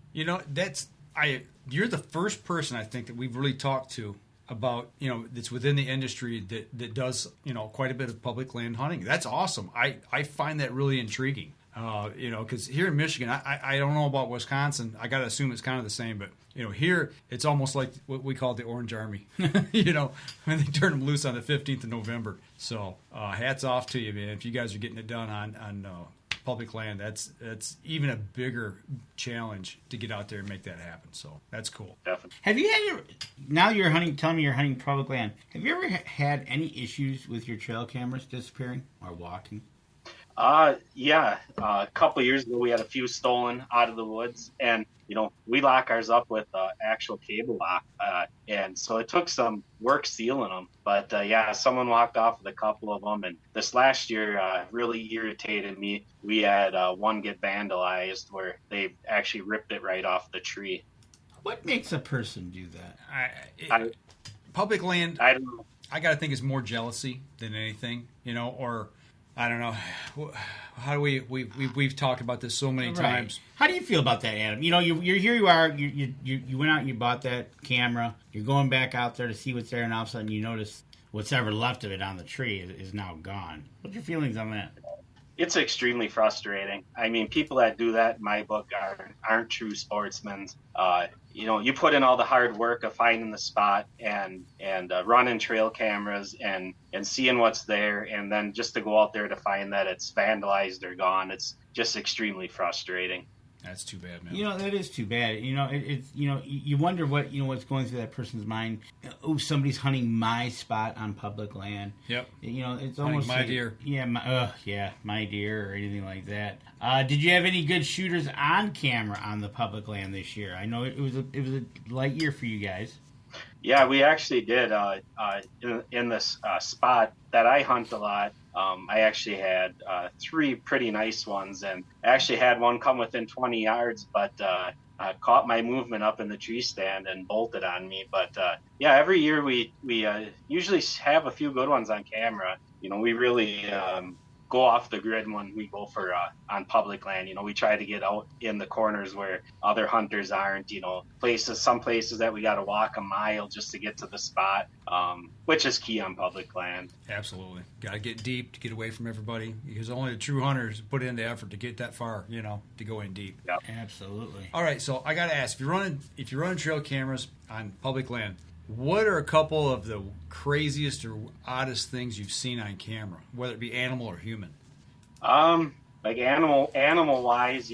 You're the first person I think that we've really talked to about, that's within the industry that does, quite a bit of public land hunting. That's awesome. I find that really intriguing. Because here in Michigan, I don't know about Wisconsin. I got to assume it's kind of the same, but here it's almost like what we call the Orange Army. When they turn them loose on the 15th of November. So hats off to you, man. If you guys are getting it done on public land, that's even a bigger challenge to get out there and make that happen. So that's cool. Definitely. Have you had now you're hunting? Tell me you're hunting public land. Have you ever had any issues with your trail cameras disappearing or walking? Yeah. A couple of years ago, we had a few stolen out of the woods, and we lock ours up with actual cable lock, and so it took some work sealing them. But someone walked off with a couple of them, and this last year really irritated me. We had one get vandalized where they actually ripped it right off the tree. What makes a person do that? Public land, I don't know. I got to think it's more jealousy than anything, or I don't know. How do we've talked about this so many times. How do you feel about that, Adam? You're here. You are. You went out and you bought that camera. You're going back out there to see what's there, and all of a sudden you notice what's ever left of it on the tree is now gone. What's your feelings on that? It's extremely frustrating. I mean, people that do that in my book aren't true sportsmen. You put in all the hard work of finding the spot and running trail cameras and seeing what's there, and then just to go out there to find that it's vandalized or gone. It's just extremely frustrating. That's too bad, man. That is too bad. It's you wonder what's going through that person's mind. Oh, somebody's hunting my spot on public land. Yep. It's hunting almost my like, deer. Yeah, my deer or anything like that. Did you have any good shooters on camera on the public land this year? I know it was a light year for you guys. Yeah, we actually did. In this spot that I hunt a lot, I actually had 3 pretty nice ones, and I actually had one come within 20 yards, but caught my movement up in the tree stand and bolted on me. But every year we usually have a few good ones on camera. We really go off the grid when we go for on public land. We try to get out in the corners where other hunters aren't. Some places that we got to walk a mile just to get to the spot, which is key on public land. Absolutely, got to get deep to get away from everybody, because only the true hunters put in the effort to get that far. To go in deep. Yep. Absolutely. All right, so I got to ask: if you're running trail cameras on public land, what are a couple of the craziest or oddest things you've seen on camera, whether it be animal or human? Like animal wise,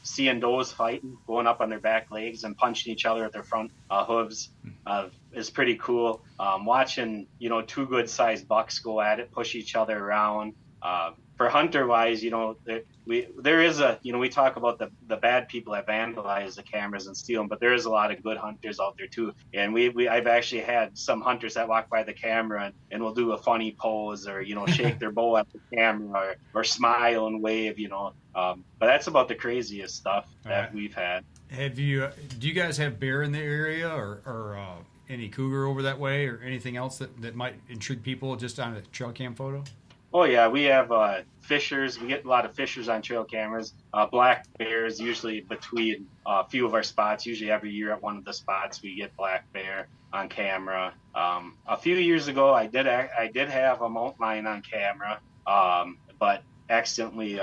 seeing does fighting, going up on their back legs and punching each other with their front hooves is pretty cool. Watching, 2 good sized bucks go at it, push each other around. for hunter wise, there is a, we talk about the bad people that vandalize the cameras and steal them, but there is a lot of good hunters out there too. And I've actually had some hunters that walk by the camera and will do a funny pose or, shake their bow at the camera or smile and wave, but that's about the craziest stuff that we've had. Do you guys have bear in the area or any cougar over that way or anything else that might intrigue people just on a trail cam photo? Oh yeah, we have fishers. We get a lot of fishers on trail cameras. Black bears usually between a few of our spots. Usually every year at one of the spots we get black bear on camera. A few years ago I did have a mountain lion on camera, but accidentally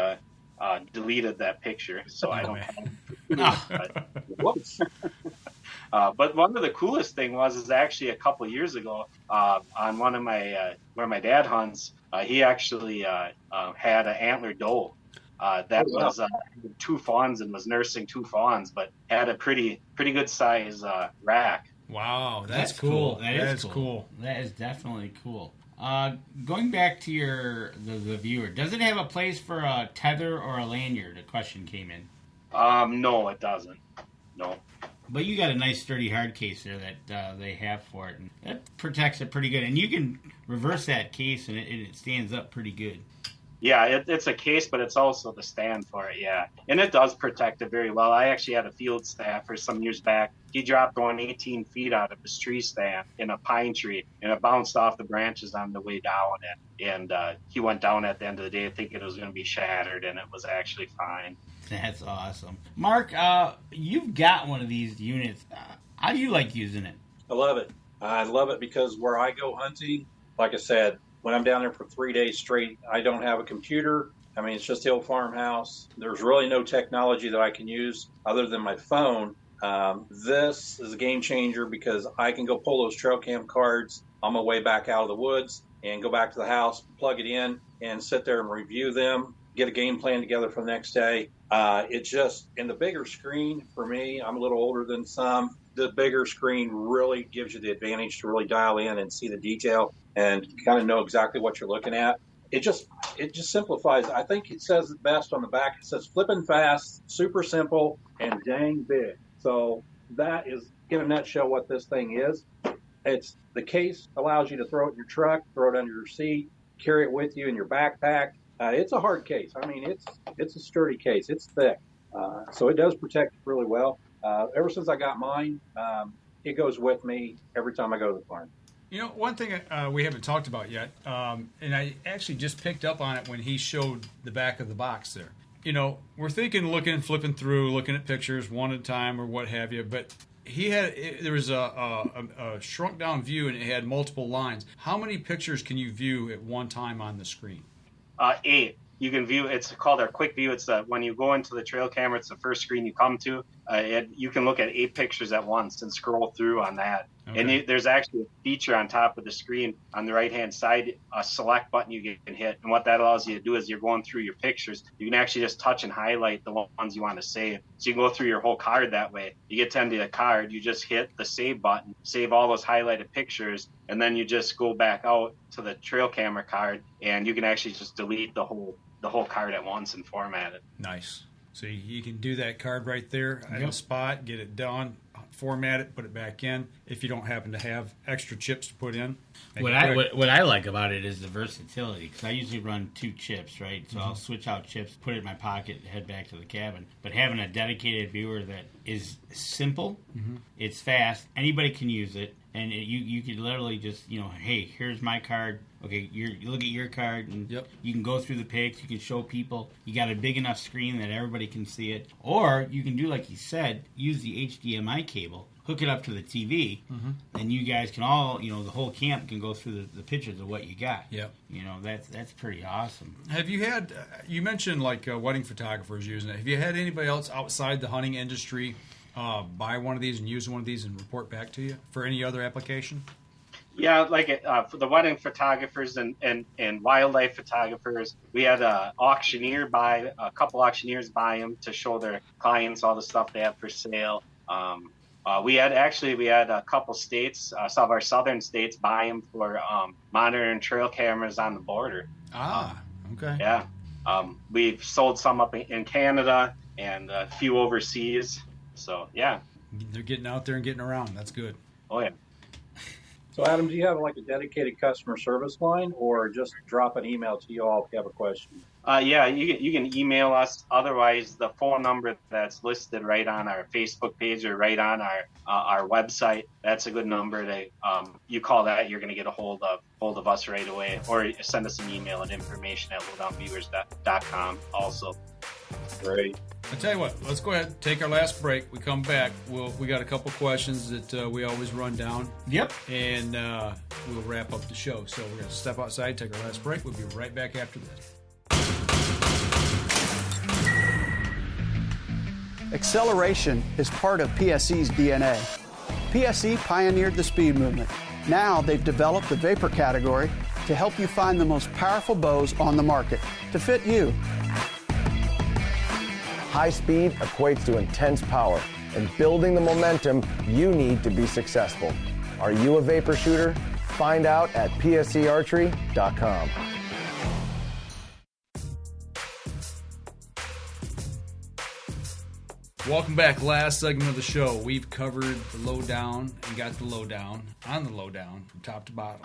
deleted that picture, so I don't have it. Whoops. But one of the coolest thing is actually a couple of years ago on one of my where my dad hunts, he actually had an antler doe that was 2 fawns and was nursing 2 fawns, but had a pretty good size rack. Wow, that's cool. That is cool. That is definitely cool. Going back to the viewer, does it have a place for a tether or a lanyard? A question came in. No, it doesn't. No. But you got a nice sturdy hard case there that they have for it, and that protects it pretty good. And you can reverse that case, and it stands up pretty good. Yeah, it's a case, but it's also the stand for it, yeah. And it does protect it very well. I actually had a field staffer some years back. He dropped one 18 feet out of his tree stand in a pine tree, and it bounced off the branches on the way down. And he went down at the end of the day thinking it was going to be shattered, and it was actually fine. That's awesome. Mark, you've got one of these units. How do you like using it? I love it. I love it because where I go hunting, like I said, when I'm down there for 3 days straight, I don't have a computer. I mean, it's just the old farmhouse. There's really no technology that I can use other than my phone. This is a game changer because I can go pull those trail cam cards on my way back out of the woods and go back to the house, plug it in, and sit there and review them, get a game plan together for the next day. It's just, in the bigger screen for me, I'm a little older than some, the bigger screen really gives you the advantage to really dial in and see the detail and kind of know exactly what you're looking at. It just simplifies. I think it says it best on the back. It says flipping fast, super simple, and dang big. So that is, in a nutshell, what this thing is. It's the case allows you to throw it in your truck, throw it under your seat, carry it with you in your backpack. It's a hard case. I mean, it's a sturdy case. It's thick. So it does protect it really well. Ever since I got mine, it goes with me every time I go to the farm. One thing we haven't talked about yet, and I actually just picked up on it when he showed the back of the box there. We're thinking, flipping through, looking at pictures one at a time or what have you, but there was a shrunk down view and it had multiple lines. How many pictures can you view at one time on the screen? 8. You can view, it's called our quick view. It's when you go into the trail camera, it's the first screen you come to. You can look at 8 pictures at once and scroll through on that. Okay. And there's actually a feature on top of the screen on the right-hand side, a select button you can hit. And what that allows you to do is you're going through your pictures. You can actually just touch and highlight the ones you want to save. So you can go through your whole card that way. You get to the end of the card, you just hit the save button, save all those highlighted pictures, and then you just go back out to the trail camera card, and you can actually just delete the whole card at once and format it. Nice. So you can do that card right there at the spot, get it done, format it, put it back in. If you don't happen to have extra chips to put in. What I like about it is the versatility, because I usually run 2 chips, right? So I'll switch out chips, put it in my pocket, head back to the cabin. But having a dedicated viewer that is simple, it's fast, anybody can use it, and you could literally just, hey, here's my card. Okay, you look at your card, and you can go through the pics. You can show people. You got a big enough screen that everybody can see it. Or you can do like you said, use the HDMI cable, hook it up to the TV, and you guys can all, the whole camp can go through the pictures of what you got. Yep. That's pretty awesome. Have you had, you mentioned like wedding photographers using it. Have you had anybody else outside the hunting industry buy one of these and use one of these and report back to you for any other application? Yeah, like for the wedding photographers and wildlife photographers, we had a couple auctioneers buy them to show their clients all the stuff they have for sale. We had a couple states, some of our southern states, buy them for monitoring trail cameras on the border. Okay. Yeah. We've sold some up in Canada and a few overseas. So, yeah. They're getting out there and getting around. That's good. Oh, yeah. So, Adam, do you have like a dedicated customer service line, or just drop an email to you all if you have a question? Yeah, you can email us. Otherwise, the phone number that's listed right on our Facebook page or right on our website, that's a good number. You call that, you're going to get a hold of us right away, or send us an email at information@lowdownviewers.com also. Great. I tell you what, let's go ahead and take our last break. We come back. We got a couple questions that we always run down. Yep. And we'll wrap up the show. So we're going to step outside, take our last break. We'll be right back after this. Acceleration is part of PSE's DNA. PSE pioneered the speed movement. Now they've developed the vapor category to help you find the most powerful bows on the market to fit you. High speed equates to intense power and building the momentum you need to be successful. Are you a vapor shooter? Find out at psearchery.com. Welcome back. Last segment of the show. We've covered the lowdown and got the lowdown on the lowdown from top to bottom.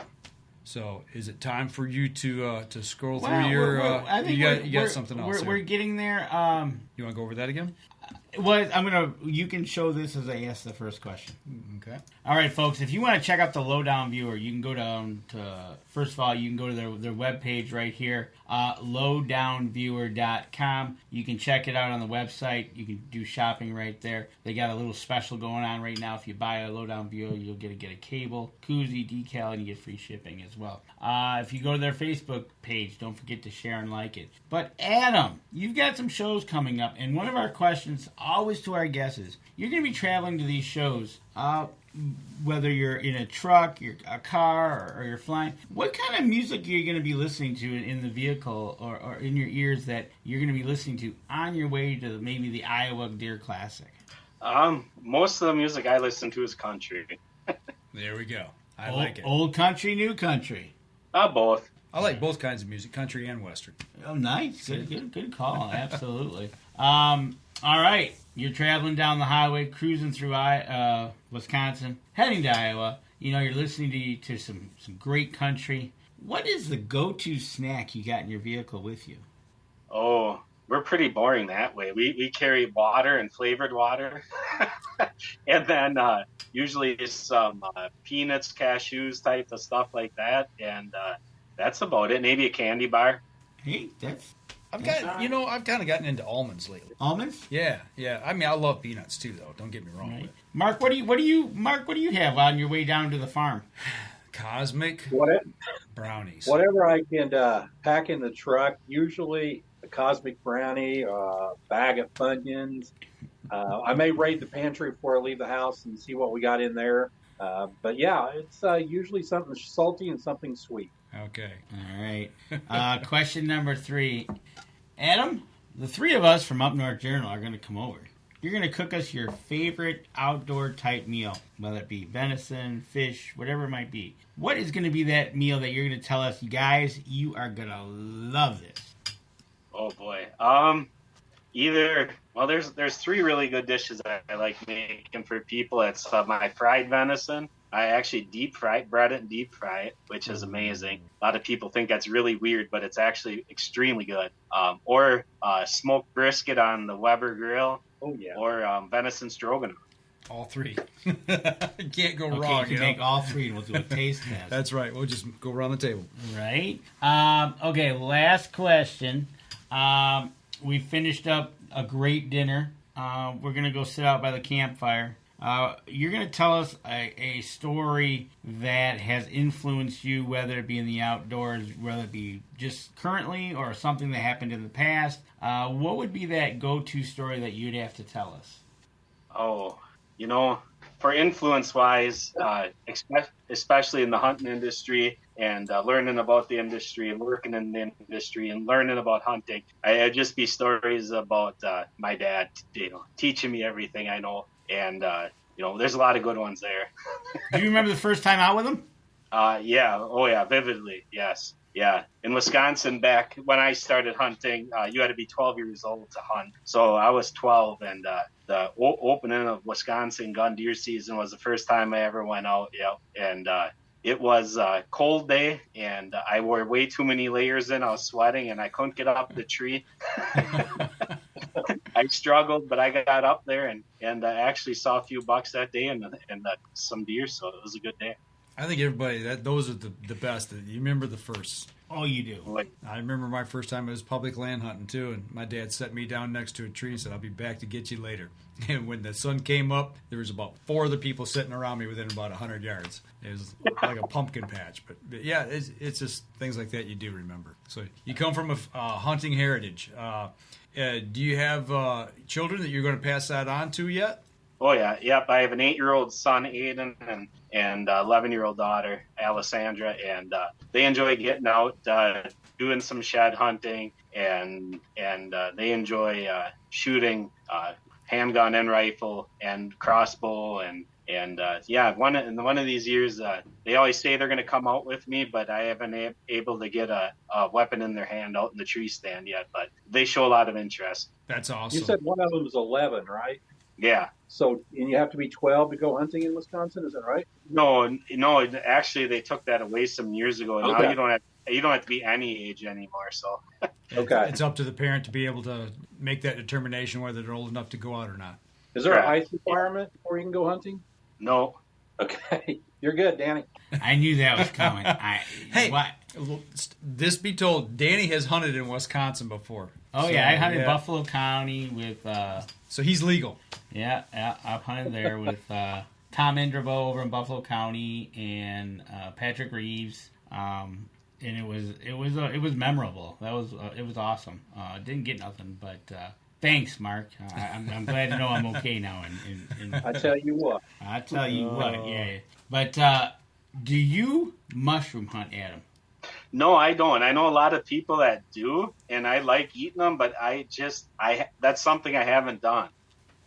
So, is it time for you to scroll through your? I think you got something else. We're getting there. You want to go over that again? Well, you can show this as I ask the first question. Okay. All right, folks. If you want to check out the Lowdown Viewer, you can go down to, first of all, you can go to their webpage right here, lowdownviewer.com. You can check it out on the website. You can do shopping right there. They got a little special going on right now. If you buy a Lowdown Viewer, you'll get a cable, koozie, decal, and you get free shipping as well. If you go to their Facebook page, don't forget to share and like it. But Adam, you've got some shows coming up, and one of our questions always to our guests is, you're going to be traveling to these shows, whether you're in a truck, a car, or you're flying. What kind of music are you going to be listening to in the vehicle or in your ears that you're going to be listening to on your way to maybe the Iowa Deer Classic? Most of the music I listen to is country. There we go. I like it. Old country, new country. Both. I like both kinds of music, country and western. Oh, nice. Good call. Absolutely. All right. You're traveling down the highway, cruising through Wisconsin, heading to Iowa. You know, you're listening to some great country. What is the go-to snack you got in your vehicle with you? Oh, we're pretty boring that way. We carry water and flavored water. And then usually some peanuts, cashews type of stuff like that. And that's about it. Maybe a candy bar. Hey, I've kind of gotten into almonds lately. Almonds? Yeah. I mean, I love peanuts too, though. Don't get me wrong. Right. Mark, what do you have on your way down to the farm? Cosmic brownies. Whatever I can pack in the truck. Usually a Cosmic brownie, a bag of Funyuns. I may raid the pantry before I leave the house and see what we got in there. But yeah, it's usually something salty and something sweet. Okay. All right. Question number 3. Adam, the three of us from Up North Journal are going to come over. You're going to cook us your favorite outdoor type meal, whether it be venison, fish, whatever it might be. What is going to be that meal that you're going to tell us, you guys, you are going to love this? Oh boy. There's 3 really good dishes that I like making for people. It's my fried venison. I actually bread it and deep fry it, which is amazing. A lot of people think that's really weird, but it's actually extremely good. Or smoked brisket on the Weber grill. Oh yeah. Or venison stroganoff. All 3. Can't go wrong. wrong. You make all 3 and we'll do a taste test. That's right. We'll just go around the table. Right. Okay, last question. We finished up a great dinner. We're going to go sit out by the campfire. You're going to tell us a story that has influenced you, whether it be in the outdoors, whether it be just currently or something that happened in the past. What would be that go-to story that you'd have to tell us? Oh, for influence-wise, especially in the hunting industry and learning about the industry and working in the industry and learning about hunting, it'd just be stories about my dad, teaching me everything I know. And, there's a lot of good ones there. Do you remember the first time out with him? Yeah. Oh, yeah. Vividly. Yes. Yeah, in Wisconsin, back when I started hunting, you had to be 12 years old to hunt. So I was 12, and the opening of Wisconsin gun deer season was the first time I ever went out. And it was a cold day, and I wore way too many layers in. I was sweating, and I couldn't get up the tree. I struggled, but I got up there and actually saw a few bucks that day and some deer. So it was a good day. I think everybody those are the best. You remember the first. Oh, you do. I remember my first time. It was public land hunting too, and my dad set me down next to a tree and said, "I'll be back to get you later." And when the sun came up, there was about 4 other people sitting around me within about 100 yards. It was like a pumpkin patch. But yeah, it's just things like that you do remember. So you come from a hunting heritage. Do you have children that you're going to pass that on to yet? Oh, yeah. Yep. I have an 8-year-old son, Aiden, and 11-year-old daughter, Alessandra, and they enjoy getting out, doing some shed hunting, and they enjoy shooting handgun and rifle and crossbow, and one of these years, they always say they're going to come out with me, but I haven't able to get a weapon in their hand out in the tree stand yet, but they show a lot of interest. That's awesome. You said one of them is 11, right? Yeah. So, and you have to be 12 to go hunting in Wisconsin, is that right? No. Actually, they took that away some years ago. Okay. Now you don't have to be any age anymore. So, okay, it's up to the parent to be able to make that determination whether they're old enough to go out or not. Is there a height requirement before you can go hunting? No. Okay, you're good, Danny. I knew that was coming. Hey, what? This be told, Danny has hunted in Wisconsin before. Oh, so, yeah, I hunted Buffalo County with... so he's legal. Yeah, I've hunted there with Tom Indrabo over in Buffalo County and Patrick Reeves, and it was memorable. It was awesome. Didn't get nothing, but thanks, Mark. I'm glad to know I'm okay now. And I tell you what. Yeah. But do you mushroom hunt, Adam? No, I don't. I know a lot of people that do, and I like eating them, but that's something I haven't done.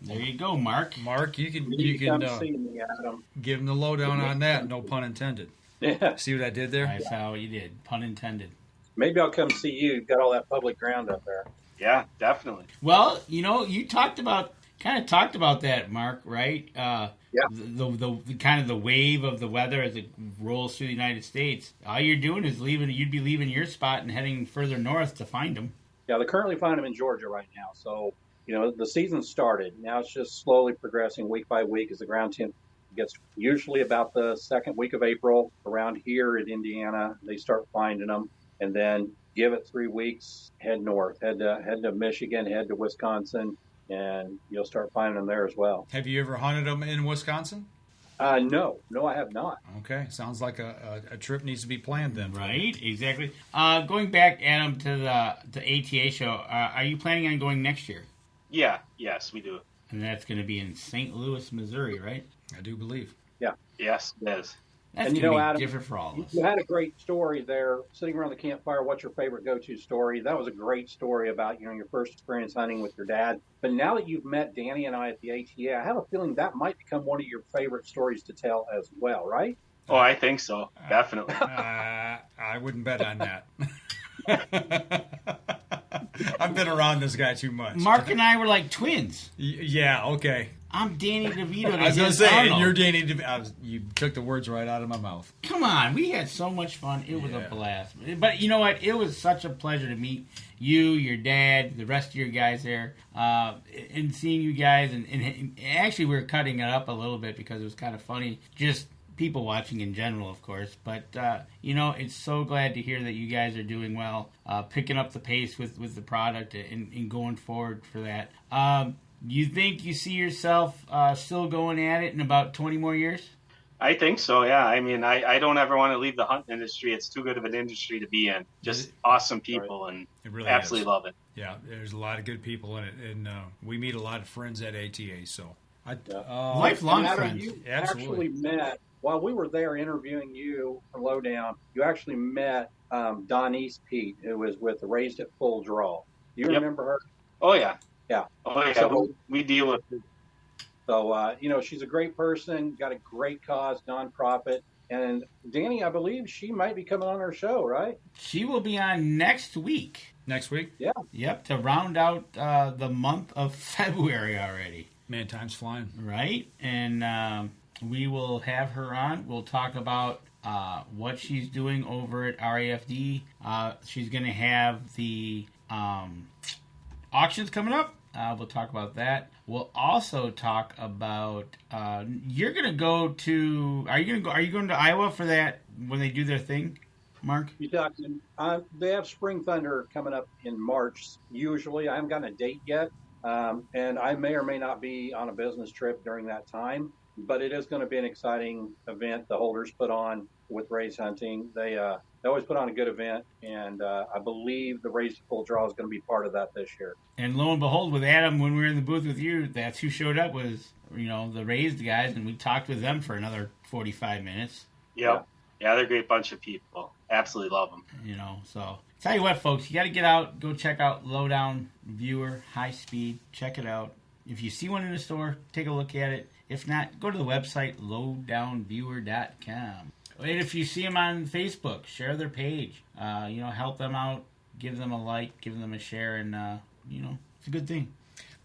There you go, Mark. Mark, you can see me, Adam. Give him the lowdown on that. No pun intended. Yeah. See what I did there? I saw what you did. Pun intended. Maybe I'll come see you. You've got all that public ground up there. Yeah, definitely. Well, you talked about that, Mark, right? Yeah. The kind of the wave of the weather as it rolls through the United States. All you're doing is you'd be leaving your spot and heading further north to find them. Yeah, they currently find them in Georgia right now. So, the season started. Now it's just slowly progressing week by week as the ground temp gets usually about the second week of April around here in Indiana. They start finding them, and then give it 3 weeks, head north, head to Michigan, head to Wisconsin, and you'll start finding them there as well. Have you ever hunted them in Wisconsin? No, I have not. Okay, sounds like a trip needs to be planned then. Right, exactly. Going back, Adam, to the ATA show, are you planning on going next year? Yeah, yes, we do. And that's going to be in St. Louis, Missouri, right? I do believe. Yeah. Yes, it is. That's going to be Adam, different for all of us. You had a great story there, sitting around the campfire. What's your favorite go-to story? That was a great story about your first experience hunting with your dad. But now that you've met Danny and I at the ATA, I have a feeling that might become one of your favorite stories to tell as well, right? Oh, I think so. Definitely. I wouldn't bet on that. I've been around this guy too much. Mark and I were like twins. Yeah, okay. I'm Danny DeVito. I was going to say, and you're Danny DeVito. You took the words right out of my mouth. Come on. We had so much fun. It was a blast. But you know what? It was such a pleasure to meet you, your dad, the rest of your guys there, and seeing you guys. And actually, we were cutting it up a little bit because it was kind of funny. Just people watching in general, of course. But, it's so glad to hear that you guys are doing well, picking up the pace with the product and going forward for that. You think you see yourself still going at it in about 20 more years? I think so, yeah. I mean, I don't ever want to leave the hunting industry. It's too good of an industry to be in. Just awesome people, and it really absolutely love it. Yeah, there's a lot of good people in it, and we meet a lot of friends at ATA. So, lifelong friends. You actually met, while we were there interviewing you for Lowdown, you actually met Donnice Pete, who was with the Raised at Full Draw. Do you remember her? Oh, yeah. Yeah. Oh, yeah. So, we deal with it. So, she's a great person, got a great cause, nonprofit. And Danny, I believe she might be coming on our show, right? She will be on next week. Next week? Yeah. Yep, to round out the month of February already. Man, time's flying. Right? And we will have her on. We'll talk about what she's doing over at RAFD. She's going to have the auctions coming up. We'll talk about that. We'll also talk about you're going to go to. Are you going to Iowa for that when they do their thing, Mark? You talking? They have Spring Thunder coming up in March. Usually, I haven't gotten a date yet, and I may or may not be on a business trip during that time. But it is going to be an exciting event. The holders put on with raise hunting. They always put on a good event, and I believe the raise to full draw is going to be part of that this year. And lo and behold, with Adam, when we were in the booth with you, that's who showed up was the raised guys, and we talked with them for another 45 minutes. Yep. Yeah, they're a great bunch of people. Absolutely love them. So tell you what, folks, you got to get out, go check out Lowdown Viewer, high speed, check it out. If you see one in the store, take a look at it. If not, go to the website, lowdownviewer.com. And if you see them on Facebook, share their page. Help them out, give them a like, give them a share, and, it's a good thing.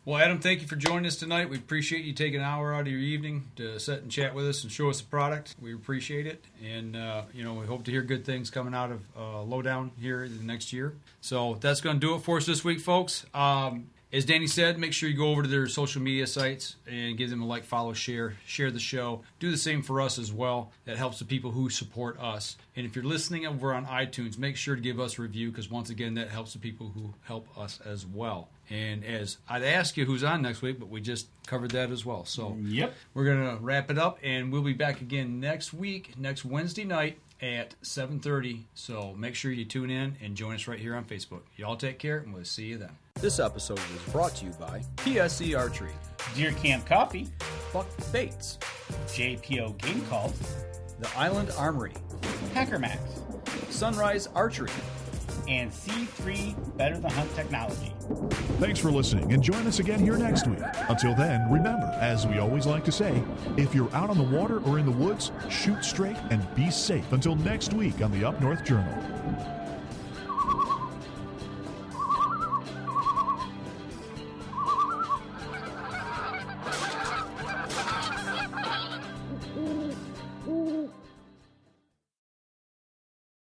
Well, Adam, thank you for joining us tonight. We appreciate you taking an hour out of your evening to sit and chat with us and show us the product. We appreciate it. And, we hope to hear good things coming out of Lowdown here in the next year. So that's going to do it for us this week, folks. As Danny said, make sure you go over to their social media sites and give them a like, follow, share the show. Do the same for us as well. That helps the people who support us. And if you're listening over on iTunes, make sure to give us a review because, once again, that helps the people who help us as well. And as I'd ask you who's on next week, but we just covered that as well. So yep, we're going to wrap it up, and we'll be back again next Wednesday night at 7:30. So make sure you tune in and join us right here on Facebook. Y'all take care, and we'll see you then. This episode was brought to you by PSC Archery, Deer Camp Coffee, Buck Baits, JPO Game Calls, The Island Armory, Hacker Max, Sunrise Archery, and C3 Better the Hunt Technology. Thanks for listening, and join us again here next week. Until then, remember, as we always like to say, if you're out on the water or in the woods, shoot straight and be safe. Until next week on the Up North Journal.